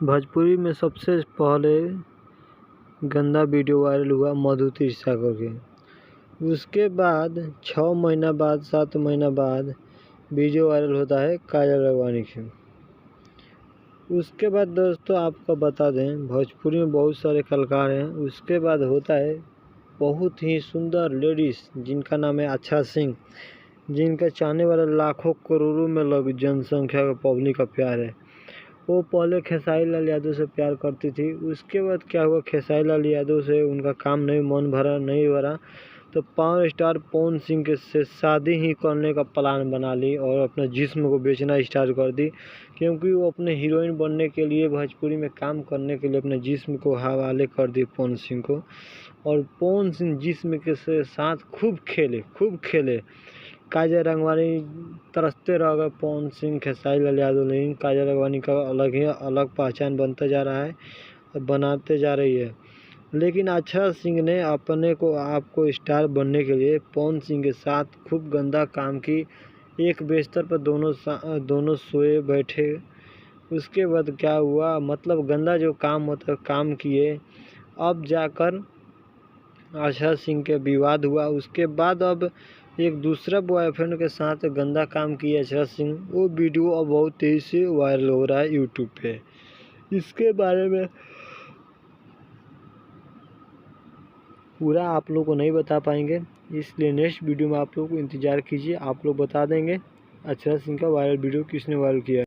भोजपुरी में सबसे पहले गंदा वीडियो वायरल हुआ मधु तीर्थसागर के। उसके बाद 6 महीना बाद 7 महीना बाद वीडियो वायरल होता है काजल राघवानी की। उसके बाद दोस्तों आपको बता दें, भोजपुरी में बहुत सारे कलाकार हैं। उसके बाद होता है बहुत ही सुंदर लेडीज़ जिनका नाम है अच्छा सिंह, जिनका चाहने वाले लाखों करोड़ों में लोग जनसंख्या का पब्लिक का प्यार है। वो पहले खेसारी लाल यादव से प्यार करती थी। उसके बाद क्या हुआ, खेसारी लाल यादव से उनका काम नहीं भरा तो पावर स्टार पवन सिंह के से शादी ही करने का प्लान बना ली और अपना जिस्म को बेचना स्टार्ट कर दी, क्योंकि वो अपने हीरोइन बनने के लिए भोजपुरी में काम करने के लिए अपने जिस्म को हवाले कर दी पवन सिंह को। और पवन सिंह जिस्म के साथ खूब खेले। काजल राघवानी तरसते रह गए पवन सिंह खेसारी लाल यादव, लेकिन काजल राघवानी का अलग पहचान बनता जा रहा है और बनाते जा रही है। लेकिन अच्छा सिंह ने अपने को आपको स्टार बनने के लिए पवन सिंह के साथ खूब गंदा काम की। एक बिस्तर पर दोनों सोए बैठे। उसके बाद क्या हुआ, मतलब गंदा जो काम किए। अब जाकर आशा सिंह के विवाद हुआ। उसके बाद अब एक दूसरा बॉयफ्रेंड के साथ गंदा काम किया आशा सिंह। वो वीडियो अब बहुत तेज़ी से वायरल हो रहा है यूट्यूब पे। इसके बारे में पूरा आप लोग को नहीं बता पाएंगे, इसलिए नेक्स्ट वीडियो में आप लोग को इंतज़ार कीजिए। आप लोग बता देंगे अच्छा सिंह का वायरल वीडियो किसने वायरल किया है।